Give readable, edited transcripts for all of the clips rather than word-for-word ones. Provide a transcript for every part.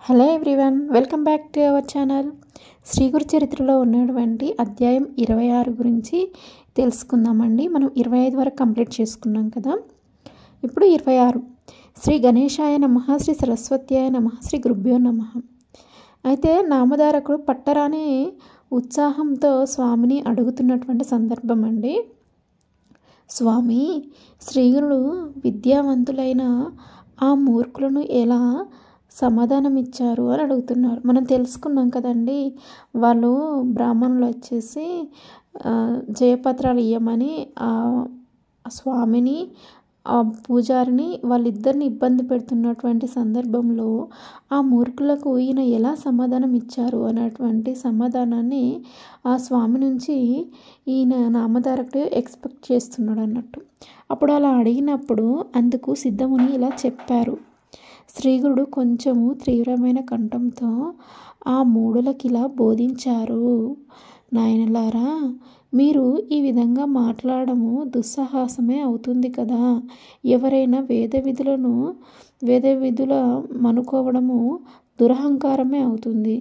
Hello everyone, welcome back to our channel. Shri Guru చరిత్రలో ఉన్నటువంటి అధ్యాయం 26 గురించి తెలుసుకుందామండి. మనం 25 వరకు కంప్లీట్ చేసుకున్నాం కదా. ఇప్పుడు 26. శ్రీ గణేశాయ నమః, శ్రీ సరస్వత్యాయ నమః, శ్రీ గురుభ్యో నమః. అయితే నామధారకుడు పట్టరాని ఉత్సాహంతో స్వామిని అడుగుతున్నటువంటి సందర్భం అండి. స్వామి, శ్రీగురుడు విద్యావంతులైన ఆ మూర్ఖులను ఎలా సమాధానం ఇచ్చారు అని అడుగుతున్నారు. మనం తెలుసుకున్నాం కదండి, వాళ్ళు బ్రాహ్మణులు వచ్చేసి జయపత్రాలు ఇవ్వమని ఆ స్వామిని, ఆ పూజారిని, వాళ్ళిద్దరిని ఇబ్బంది పెడుతున్నటువంటి సందర్భంలో ఆ మూర్ఖులకు ఈయన ఎలా సమాధానం ఇచ్చారు అనేటువంటి సమాధానాన్ని ఆ స్వామి నుంచి ఈయన నామధారకుడు ఎక్స్పెక్ట్ చేస్తున్నాడు అన్నట్టు. అప్పుడు అలా అడిగినప్పుడు అందుకు సిద్ధముని ఇలా చెప్పారు. శ్రీగురుడు కొంచెము తీవ్రమైన కంఠంతో ఆ మూఢులకిలా బోధించారు. నాయనలారా, మీరు ఈ విధంగా మాట్లాడము దుస్సాహసమే అవుతుంది కదా. ఎవరైనా వేద విధుల మనుకోవడము దురహంకారమే అవుతుంది.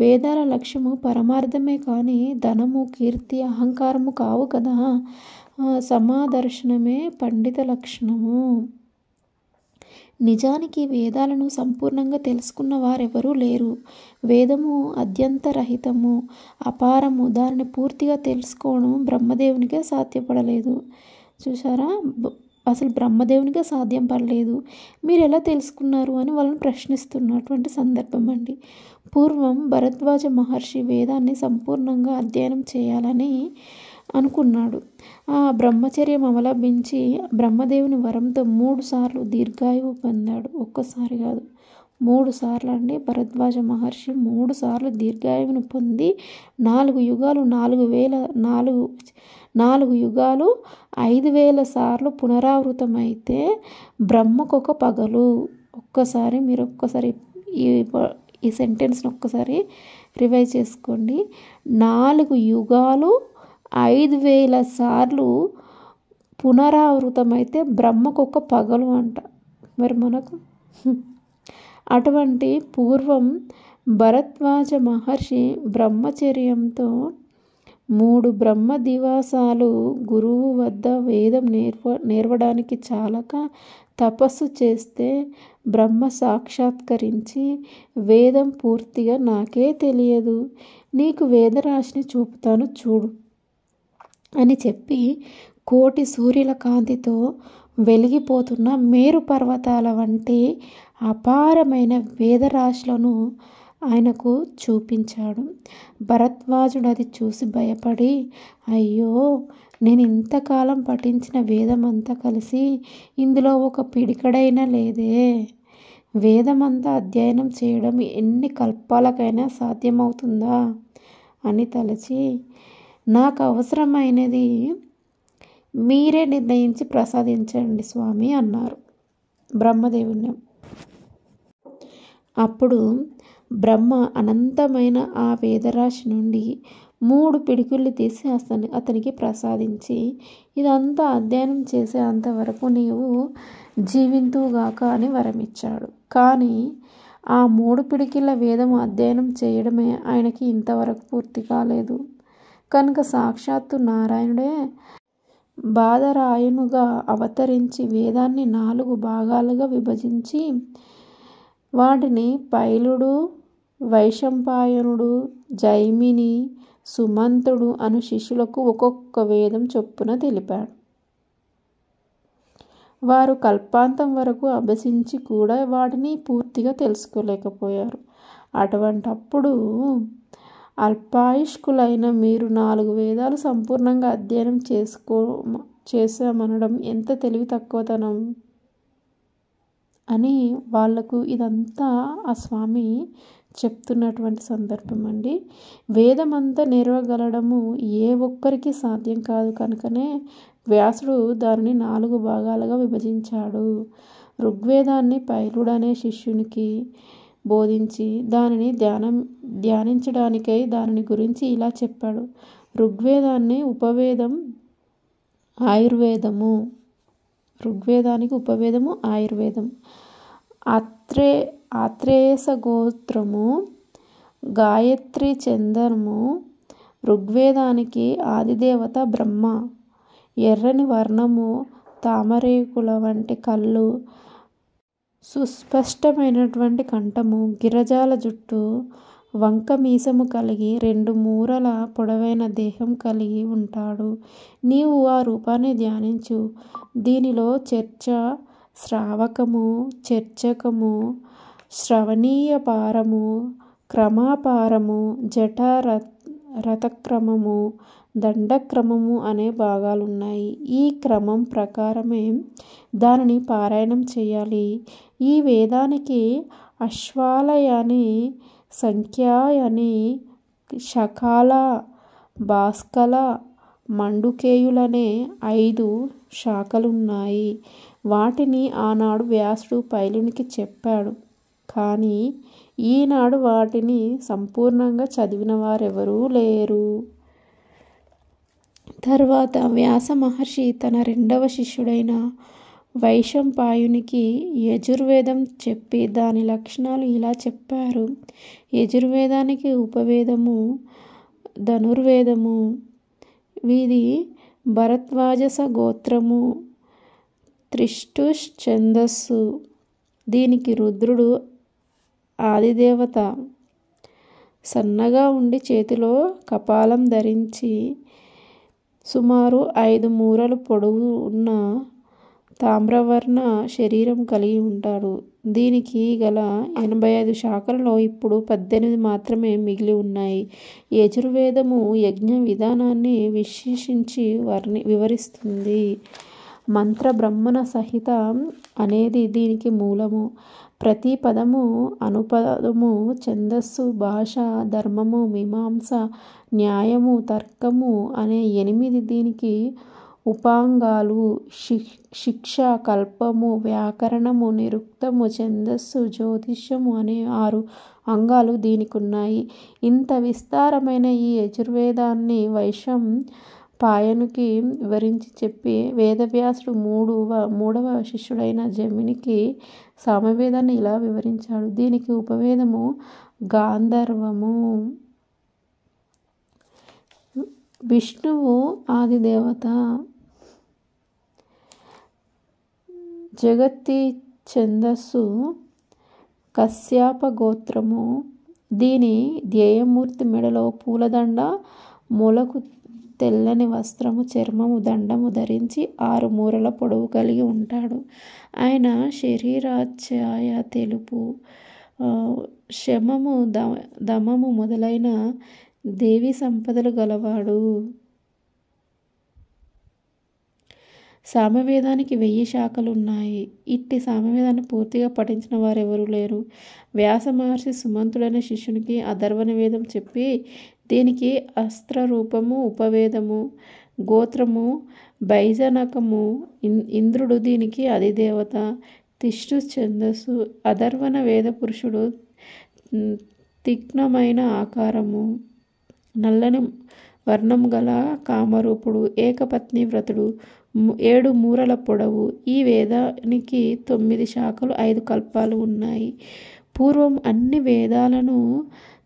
వేదాల లక్ష్యము పరమార్థమే కానీ ధనము, కీర్తి, అహంకారము కావు కదా. సమాదర్శనమే పండిత లక్షణము. నిజానికి వేదాలను సంపూర్ణంగా తెలుసుకున్న వారెవరూ లేరు. వేదము అద్యంతరహితము, అపారము. దానిని పూర్తిగా తెలుసుకోవడం బ్రహ్మదేవునికే సాధ్యపడలేదు. చూసారా, అసలు బ్రహ్మదేవునికే సాధ్యం పడలేదు. మీరు ఎలా తెలుసుకున్నారు అని వాళ్ళని ప్రశ్నిస్తున్నటువంటి సందర్భం అండి. పూర్వం భరద్వాజ మహర్షి వేదాన్ని సంపూర్ణంగా అధ్యయనం చేయాలని అనుకున్నాడు. ఆ బ్రహ్మచర్యం అవలంబించి బ్రహ్మదేవుని వరంతో 3 సార్లు దీర్ఘాయువు పొందాడు. ఒక్కసారి కాదు, 3 సార్లు అండి. భరద్వాజ మహర్షి 3 సార్లు దీర్ఘాయువును పొంది 4 యుగాలు 5,000 సార్లు పునరావృతమైతే బ్రహ్మకొక పగలు. మీరు ఒక్కసారి ఈ సెంటెన్స్ని ఒక్కసారి రివైజ్ చేసుకోండి. 4 యుగాలు 5,000 సార్లు పునరావృతమైతే బ్రహ్మకొక పగలు అంట. మరి మనకు అటువంటి పూర్వం భరద్వాజ మహర్షి బ్రహ్మచర్యంతో 3 బ్రహ్మ దివసాలు గురువు వద్ద వేదం నేర్వడానికి చాలక తపస్సు చేస్తే బ్రహ్మ సాక్షాత్కరించి వేదం పూర్తిగా నాకే తెలియదు, నీకు వేదరాశిని చూపుతాను చూడు అని చెప్పి కోటి సూర్యుల కాంతితో వెలిగిపోతున్న మేరు పర్వతాల వంటి అపారమైన వేదరాశులను ఆయనకు చూపించాడు. భరద్వాజుడు అది చూసి భయపడి, అయ్యో, నేను ఇంతకాలం పఠించిన వేదమంతా కలిసి ఇందులో ఒక పిడికడైనా లేదే. వేదమంతా అధ్యయనం చేయడం ఎన్ని కల్పాలకైనా సాధ్యమవుతుందా అని తలచి, నాకు అవసరమైనది మీరే నిర్ణయించి ప్రసాదించండి స్వామి అన్నారు బ్రహ్మదేవుని. అప్పుడు బ్రహ్మ అనంతమైన ఆ వేదరాశి నుండి 3 పిడికిళ్ళు తీసి అతనికి ప్రసాదించి, ఇదంతా అధ్యయనం చేసే అంతవరకు నీవు జీవింతువుగాక అని వరమిచ్చాడు. కానీ ఆ 3 పిడికిళ్ళ వేదము అధ్యయనం చేయడమే ఆయనకి ఇంతవరకు పూర్తి కాలేదు. కనుక సాక్షాత్తు నారాయణుడే బాదరాయణుగా అవతరించి వేదాన్ని 4 భాగాలుగా విభజించి వాటిని పైలుడు, వైశంపాయనుడు, జైమిని, సుమంతుడు అను శిష్యులకు ఒక్కొక్క వేదం చొప్పున తెలిపాడు. వారు కల్పాంతం వరకు అభ్యసించి కూడా వాటిని పూర్తిగా తెలుసుకోలేకపోయారు. అటువంటప్పుడు అల్పాయుష్కులైన మీరు 4 వేదాలు సంపూర్ణంగా అధ్యయనం చేశామనడం ఎంత తెలివి తక్కువతనం అని వాళ్లకు ఇదంతా ఆ స్వామి చెప్తున్నటువంటి సందర్భం అండి. వేదమంతా నేర్వగలడము ఏ ఒక్కరికి సాధ్యం కాదు. కనుకనే వ్యాసుడు దానిని 4 భాగాలుగా విభజించాడు. ఋగ్వేదాన్ని పైలుడనే శిష్యునికి బోధించి దానిని ధ్యానించడానికై దానిని గురించి ఇలా చెప్పాడు. ఋగ్వేదాన్ని ఉపవేదం ఆయుర్వేదము. ఋగ్వేదానికి ఉపవేదము ఆయుర్వేదం. ఆత్రేయస గోత్రము, గాయత్రి ఛందము. ఋగ్వేదానికి ఆదిదేవత బ్రహ్మ. ఎర్రని వర్ణము, తామరేకుల వంటి కళ్ళు, సుస్పష్టమైనటువంటి కంఠము, గిరజాల జుట్టు, వంక మీసము కలిగి 2 మూరల పొడవైన దేహం కలిగి ఉంటాడు. నీవు ఆ రూపాన్ని ధ్యానించు. దీనిలో చర్చ, శ్రావకము, చర్చకము, శ్రవణీయపారము, క్రమాపారము, జటా రథక్రమము, దండక్రమము అనే భాగాలున్నాయి. ఈ క్రమం ప్రకారమే దానిని పారాయణం చేయాలి. ఈ వేదానికి అశ్వాలయని, సంఖ్యాయని, శకాల, భాస్కల, మండుకేయులనే 5 శాఖలున్నాయి. వాటిని ఆనాడు వ్యాసుడు పైలునికి చెప్పాడు. కానీ ఈనాడు వాటిని సంపూర్ణంగా చదివిన వారెవరూ లేరు. తర్వాత వ్యాస మహర్షి తన 2వ శిష్యుడైన వైశంపాయునికి యజుర్వేదం చెప్పి దాని లక్షణాలు ఇలా చెప్పారు. యజుర్వేదానికి ఉపవేదము, ధనుర్వేదము. వీది భరద్వాజస గోత్రము, త్రిష్టుష్ ఛందస్సు. దీనికి రుద్రుడు ఆదిదేవత. సన్నగా ఉండి చేతిలో కపాలం ధరించి సుమారు 5 మూరలు పొడవు ఉన్న తామ్రవర్ణ శరీరం కలిగి ఉంటాడు. దీనికి గల 85 శాఖలలో ఇప్పుడు 18 మాత్రమే మిగిలి ఉన్నాయి. యజుర్వేదము యజ్ఞ విధానాన్ని విశ్లేషించి వివరిస్తుంది. మంత్ర బ్రహ్మణ సహిత అనేది దీనికి మూలము. ప్రతి పదము, అనుపదము, ఛందస్సు, భాష, ధర్మము, మీమాంస, న్యాయము, తర్కము అనే 8 దీనికి ఉపాంగాలు. శిక్ష, కల్పము, వ్యాకరణము, నిరుక్తము, ఛందస్సు, జ్యోతిష్యము అనే 6 అంగాలు దీనికున్నాయి. ఇంత విస్తారమైన ఈ యజుర్వేదాన్ని వైశంపాయనునికి వివరించి చెప్పి వేదవ్యాసుడు 3వ శిష్యుడైన జమినికి సామవేదాన్ని ఇలా వివరించాడు. దీనికి ఉపవేదము గాంధర్వము. విష్ణువు ఆదిదేవత. జగతి ఛందస్సు, కశ్యప గోత్రము. దీని ధ్యేయమూర్తి మెడలో పూలదండ, మూలకు తెల్లని వస్త్రము, చర్మము, దండము ధరించి 6 మూరల పొడవు కలిగి ఉంటాడు. ఆయన శరీరాఛాయ తెలుపు. శమము, దమము మొదలైన దేవి సంపదలు గలవాడు. సామవేదానికి 1000 శాఖలున్నాయి. ఇట్టి సామవేదాన్ని పూర్తిగా పఠించిన వారెవరూ లేరు. వ్యాస మహర్షి సుమంతుడైన శిష్యునికి అథర్వణ వేదం చెప్పి దీనికి అస్త్రరూపము, ఉపవేదము, గోత్రము బైజనకము. ఇంద్రుడు దీనికి అధిదేవత. తిష్టు ఛందస్సు. అథర్వణ వేద పురుషుడు తీక్ష్ణమైన ఆకారము, నల్లని వర్ణం గల కామరూపుడు, ఏకపత్ని వ్రతుడు, 7 మూరల పొడవు. ఈ వేదానికి 9 శాఖలు, 5 కల్పాలు ఉన్నాయి. పూర్వం అన్ని వేదాలను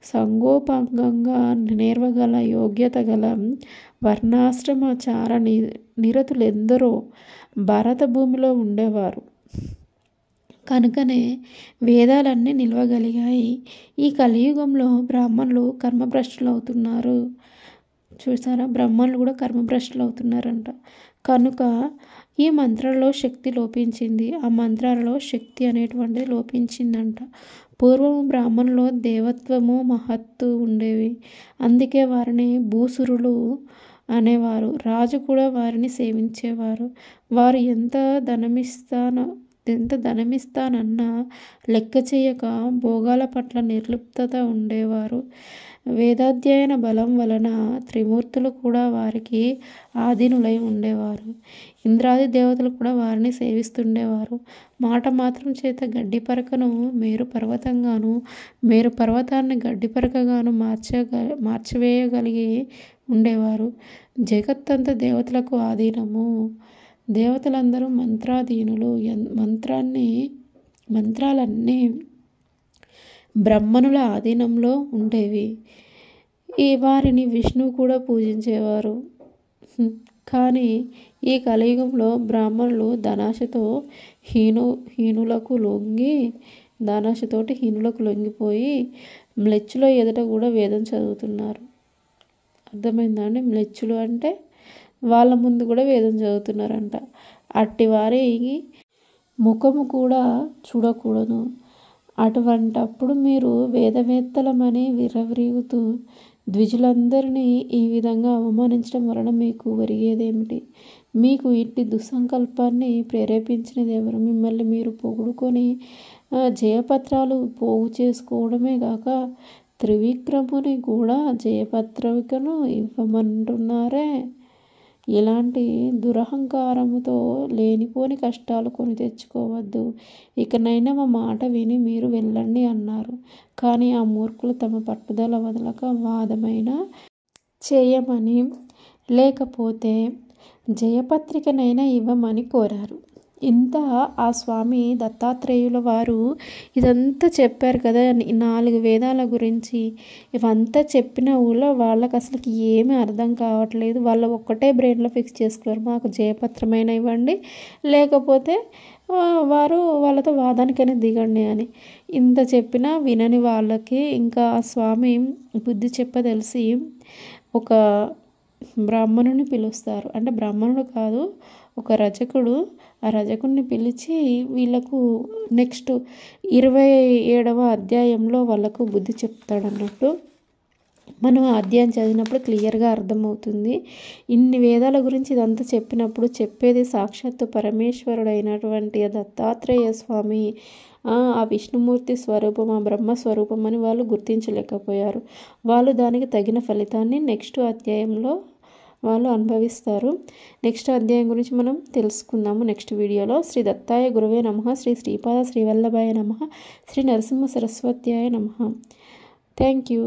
సంగోపాంగంగా నేర్వగల యోగ్యత గల వర్ణాశ్రమచార నిరతులెందరో భారత భూమిలో ఉండేవారు. కనుకనే వేదాలన్నీ నిలవగలిగాయి. ఈ కలియుగంలో బ్రాహ్మణులు కర్మభ్రష్టులు అవుతున్నారు. చూసారా, బ్రాహ్మణులు కూడా కర్మభ్రష్టులు అవుతున్నారంట. కనుక ఈ మంత్రాలలో శక్తి లోపించింది. ఆ మంత్రాలలో శక్తి అనేటువంటిది లోపించిందంట. పూర్వము బ్రాహ్మణులో దేవత్వము, మహత్తు ఉండేవి. అందుకే వారిని భూసురులు అనేవారు. రాజు కూడా వారిని సేవించేవారు. వారు ఎంత ధనమిస్తానన్నా లెక్క చేయక భోగాల పట్ల నిర్లిప్తత ఉండేవారు. వేదాధ్యయన బలం వలన త్రిమూర్తులు కూడా వారికి ఆధీనులై ఉండేవారు. ఇంద్రాది దేవతలు కూడా వారిని సేవిస్తుండేవారు. మాట మాత్రం చేత గడ్డి పరకను మేరు పర్వతంగాను, మేరు పర్వతాన్ని గడ్డి పరకగాను మార్చివేయగలిగి ఉండేవారు. జగత్తంతా దేవతలకు ఆధీనము. దేవతలందరూ మంత్రాధీనులు. మంత్రాన్ని మంత్రాలన్నీ బ్రహ్మణుల ఆధీనంలో ఉండేవి. ఈ వారిని విష్ణువు కూడా పూజించేవారు. కానీ ఈ కలియుగంలో బ్రాహ్మణులు హీనులకు లొంగిపోయి మ్లెచ్చుల ఎదుట కూడా వేదం చదువుతున్నారు. అర్థమైందా అండి? మ్లెచ్చులు అంటే వాళ్ళ ముందు కూడా వేదం చదువుతున్నారంట. అట్టి వారి ముఖము కూడా చూడకూడదు. అటువంటప్పుడు మీరు వేదవేత్తలమని విర్రవీగుతూ ద్విజులందరినీ ఈ విధంగా అవమానించడం వలన మీకు ఒరిగేదేమిటి? మీకు ఇట్టి దుస్సంకల్పాన్ని ప్రేరేపించినది ఎవరు? మిమ్మల్ని మీరు పొగుడుకొని జయపత్రాలు పోగు చేసుకోవడమే కాక త్రివిక్రముని కూడా జయపత్రికను ఇవ్వమంటున్నారే. ఇలాంటి దురహంకారముతో లేనిపోని కష్టాలు కొని తెచ్చుకోవద్దు. ఇకనైనా మా మాట విని మీరు వెళ్ళండి అన్నారు. కానీ ఆ మూర్ఖులు తమ పట్టుదల వదలక వాదమైనా చేయమని లేకపోతే జయపత్రికనైనా ఇవ్వమని కోరారు. ఇంత ఆ స్వామి దత్తాత్రేయుల వారు ఇదంతా చెప్పారు కదా, 4 వేదాల గురించి. ఇవంతా చెప్పిన వాళ్ళకి అసలుకి ఏమీ అర్థం కావట్లేదు. వాళ్ళు ఒక్కటే బ్రెయిన్లో ఫిక్స్ చేసుకున్నారు, మాకు జయపత్రమైన ఇవ్వండి, లేకపోతే వాళ్ళతో వాదానికైనా దిగండి అని. ఇంత చెప్పినా వినని వాళ్ళకి ఇంకా ఆ స్వామి బుద్ధి చెప్పదలిసి ఒక బ్రాహ్మణుని పిలుస్తారు. అంటే బ్రాహ్మణుడు కాదు, ఒక రజకుడు. ఆ రజకుడిని పిలిచి వీళ్ళకు నెక్స్ట్ 27వ అధ్యాయంలో వాళ్ళకు బుద్ధి చెప్తాడన్నట్టు. మనం ఆ అధ్యాయం చదివినప్పుడు క్లియర్గా అర్థమవుతుంది. ఇన్ని వేదాల గురించి ఇదంతా చెప్పినప్పుడు చెప్పేది సాక్షాత్తు పరమేశ్వరుడైనటువంటి దత్తాత్రేయ స్వామి, ఆ విష్ణుమూర్తి స్వరూపం, ఆ బ్రహ్మస్వరూపం అని వాళ్ళు గుర్తించలేకపోయారు. వాళ్ళు దానికి తగిన ఫలితాన్ని నెక్స్ట్ అధ్యాయంలో వాళ్ళు అనుభవిస్తారు. నెక్స్ట్ అధ్యాయం గురించి మనం తెలుసుకుందాము నెక్స్ట్ వీడియోలో. శ్రీ దత్తాయ గురవే నమః. శ్రీ శ్రీపాద శ్రీవల్లభాయ నమః. శ్రీ నరసింహ సరస్వత్యాయ నమః. Thank you.